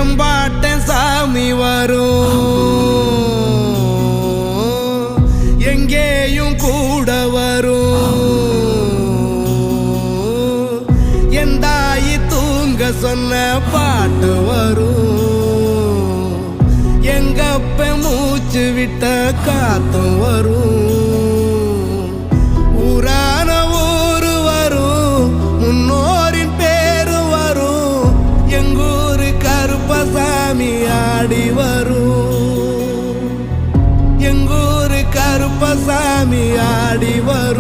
எம்பாட்டன் சாமி வரும், எங்கேயும் கூட வரும். என் தாயி தூங்க சொன்ன பாட்டு வரும், எங்கப்ப மூச்சு விட்ட காத்தும் வரும். ஊரான ஊரு வரும், முன்னோரின் பேரு வரும். எங்கூரு கருப்பசாமி ஆடி வரும், எங்கூரு கருப்பசாமி ஆடி வரும்.